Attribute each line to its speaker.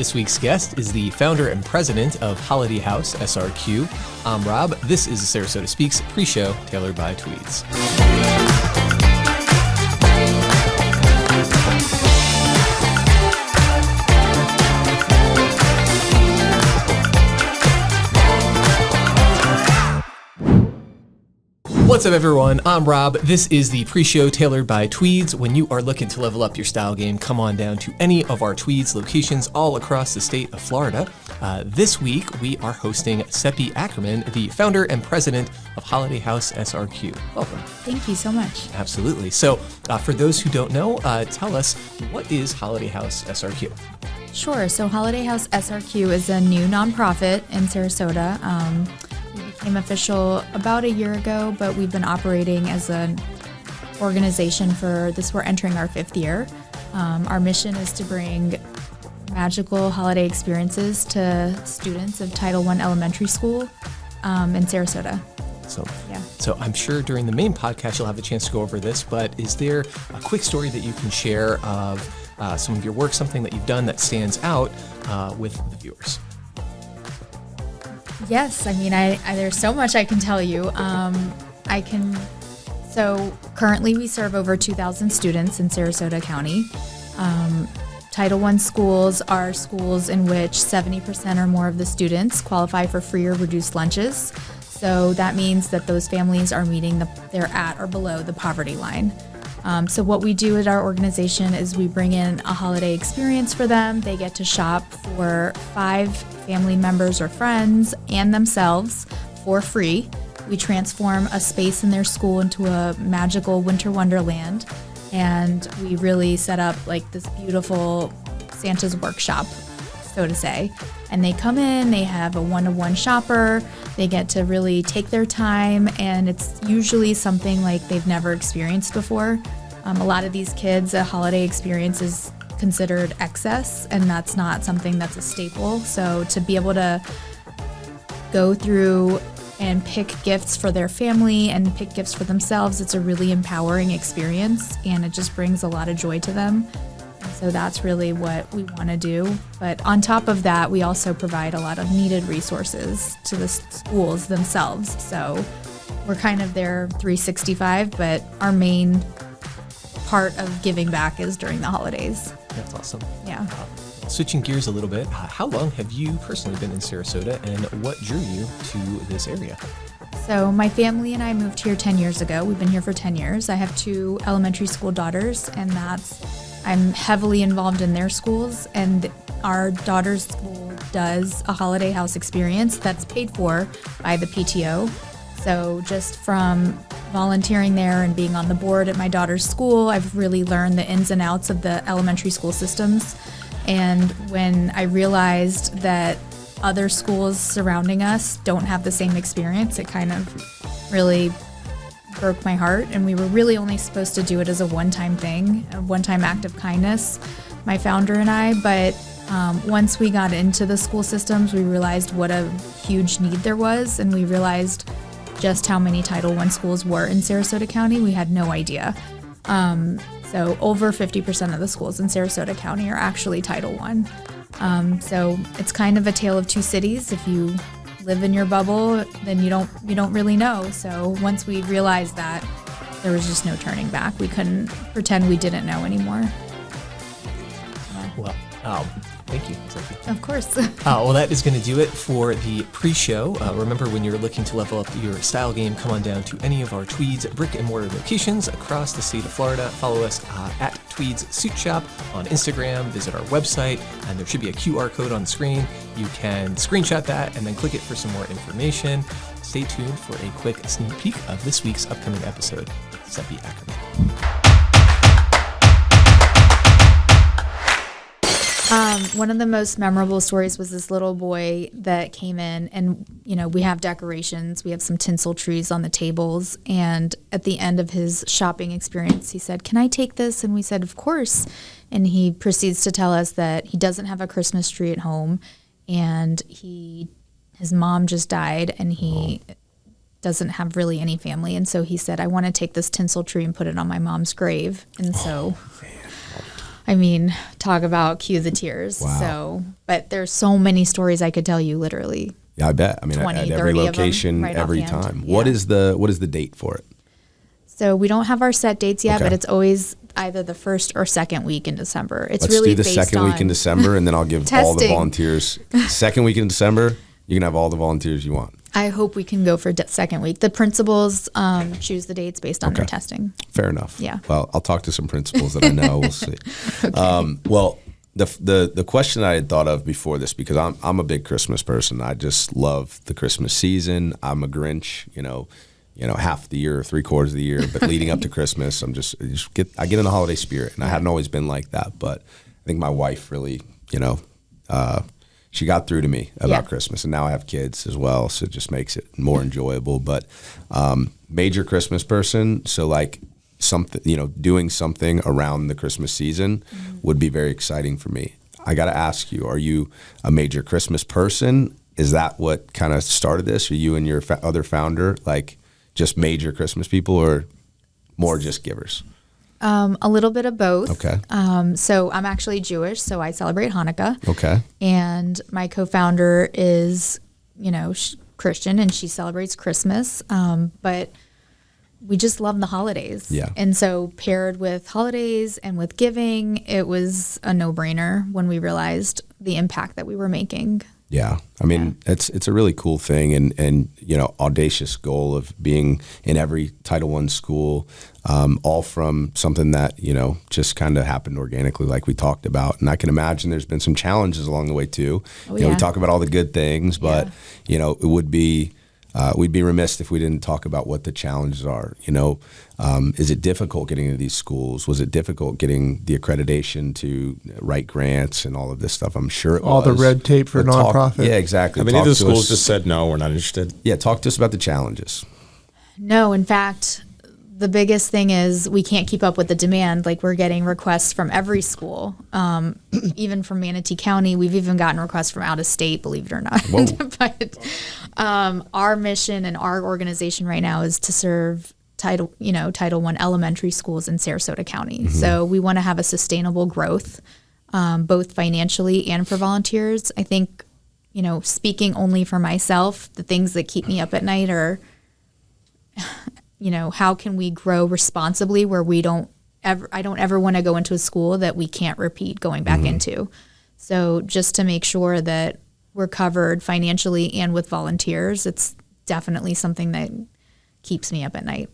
Speaker 1: This week's guest is the founder and president of Holiday House SRQ. I'm Rob. This is the Sarasota SpeaX Pre-Show, tailored by Tweeds. What's up, everyone? I'm Rob. This is the pre-show tailored by Tweeds. When you are looking to level up your style game, come on down to any of our Tweeds locations all across the state of Florida. This week, we are hosting Sepi Ackerman, the founder and president of Holiday House SRQ. Welcome.
Speaker 2: Thank you so much.
Speaker 1: Absolutely. So, for those who don't know, tell us, what is Holiday House SRQ?
Speaker 2: Sure. So Holiday House SRQ is a new nonprofit in Sarasota. We became official about a year ago, but we've been operating as an organization for this. We're entering our 5th year. Our mission is to bring magical holiday experiences to students of Title I Elementary School in Sarasota.
Speaker 1: So I'm sure during the main podcast you'll have a chance to go over this, but is there a quick story that you can share of some of your work, something that you've done that stands out with the viewers?
Speaker 2: Yes, I mean, there's so much I can tell you. So currently we serve over 2,000 students in Sarasota County. Title I schools are schools in which 70% or more of the students qualify for free or reduced lunches. So that means that those families are they're at or below the poverty line. So what we do at our organization is we bring in a holiday experience for them. They get to shop for 5 family members or friends and themselves for free. We transform a space in their school into a magical winter wonderland, and we really set up like this beautiful Santa's workshop, so to say. And they come in, they have a one-to-one shopper, they get to really take their time, and it's usually something like they've never experienced before. A lot of these kids, a holiday experience is considered excess, and that's not something that's a staple. So to be able to go through and pick gifts for their family and pick gifts for themselves, it's a really empowering experience, and it just brings a lot of joy to them. So that's really what we want to do. But on top of that, we also provide a lot of needed resources to the schools themselves. So we're kind of their 365, but our main part of giving back is during the holidays.
Speaker 1: That's awesome.
Speaker 2: Yeah.
Speaker 1: Switching gears a little bit, how long have you personally been in Sarasota, and what drew you to this area?
Speaker 2: So my family and I moved here 10 years ago. We've been here for 10 years. I have 2 elementary school daughters, and I'm heavily involved in their schools, and our daughter's school does a holiday house experience that's paid for by the PTO. So just from volunteering there and being on the board at my daughter's school, I've really learned the ins and outs of the elementary school systems. And when I realized that other schools surrounding us don't have the same experience, it kind of really broke my heart. And we were really only supposed to do it as a one-time thing, a one-time act of kindness, my founder and I. But once we got into the school systems, we realized what a huge need there was, and we realized just how many Title I schools were in Sarasota County. We had no idea. So over 50% of the schools in Sarasota County are actually Title I. So it's kind of a tale of 2 cities. If you live in your bubble, then you don't really know. So once we realized that, there was just no turning back. We couldn't pretend we didn't know anymore.
Speaker 1: Well, thank you.
Speaker 2: Of course.
Speaker 1: Well, that is going to do it for the pre-show. Remember, when you're looking to level up your style game, come on down to any of our Tweeds brick and mortar locations across the state of Florida. Follow us at Tweeds Suit Shop on Instagram. Visit our website, and there should be a QR code on the screen. You can screenshot that and then click it for some more information. Stay tuned for a quick sneak peek of this week's upcoming episode with Sepi Ackerman.
Speaker 2: One of the most memorable stories was this little boy that came in, and we have decorations. We have some tinsel trees on the tables, and at the end of his shopping experience, he said, "Can I take this?" And we said, "Of course." And he proceeds to tell us that he doesn't have a Christmas tree at home, and his mom just died, and he doesn't have really any family. And so he said, "I want to take this tinsel tree and put it on my mom's grave." And so I mean, talk about cue the tears.
Speaker 3: Wow.
Speaker 2: So, but there's so many stories I could tell you, literally.
Speaker 3: Yeah, I bet. I mean,
Speaker 2: 20,
Speaker 3: at
Speaker 2: 30
Speaker 3: every
Speaker 2: of them
Speaker 3: location,
Speaker 2: right
Speaker 3: every
Speaker 2: offhand.
Speaker 3: time.
Speaker 2: Yeah.
Speaker 3: What is the date for it?
Speaker 2: So we don't have our set dates yet,
Speaker 3: Okay.
Speaker 2: but it's always either the first or second week in December. It's
Speaker 3: Let's
Speaker 2: really
Speaker 3: do the
Speaker 2: based
Speaker 3: second week in
Speaker 2: on
Speaker 3: December, and then I'll give all the
Speaker 2: testing.
Speaker 3: volunteers. Second week in December, you can have all the volunteers you want.
Speaker 2: I hope we can go for second week. The principals choose the dates based on their
Speaker 3: Okay.
Speaker 2: testing.
Speaker 3: Fair enough.
Speaker 2: Yeah.
Speaker 3: Well, I'll talk to some principals that I know. We'll see. Well, the question I had thought of before this, because I'm a big Christmas person. I just love the Christmas season. I'm a Grinch. Half the year, 3/4 of the year, but leading up to Christmas, I get in the holiday spirit, and I hadn't always been like that. But I think my wife really, she got through to me about Christmas, and now I have kids as well, so it just makes it more enjoyable. But major Christmas person, so like something, doing something around the Christmas season would be very exciting for me. I got to ask you, are you a major Christmas person? Is that what kind of started this? Are you and your other founder like just major Christmas people, or more just givers?
Speaker 2: A little bit of both.
Speaker 3: Okay.
Speaker 2: So I'm actually Jewish, so I celebrate Hanukkah.
Speaker 3: Okay.
Speaker 2: And my co-founder is, Christian, and she celebrates Christmas. But we just love the holidays.
Speaker 3: Yeah.
Speaker 2: And so paired with holidays and with giving, it was a no-brainer when we realized the impact that we were making.
Speaker 3: Yeah. I mean, it's a really cool thing, and audacious goal of being in every Title I school, all from something that, just kind of happened organically like we talked about. And I can imagine there's been some challenges along the way too.
Speaker 2: Oh,
Speaker 3: We talk about all the good things, but, it would be, we'd be remiss if we didn't talk about what the challenges are. Is it difficult getting into these schools? Was it difficult getting the accreditation to write grants and all of this stuff? I'm sure it was.
Speaker 4: All the red tape for nonprofit.
Speaker 3: Yeah, exactly.
Speaker 5: I mean, either schools just said, no, we're not interested.
Speaker 3: Yeah, talk to us about the challenges.
Speaker 2: No, in fact, the biggest thing is we can't keep up with the demand. Like, we're getting requests from every school, even from Manatee County. We've even gotten requests from out of state, believe it or not.
Speaker 3: Whoa.
Speaker 2: But our mission and our organization right now is to serve Title I elementary schools in Sarasota County. So we want to have a sustainable growth, both financially and for volunteers. I think, speaking only for myself, the things that keep me up at night are, how can we grow responsibly where I don't ever want to go into a school that we can't repeat going back into. So just to make sure that we're covered financially and with volunteers, it's definitely something that keeps me up at night.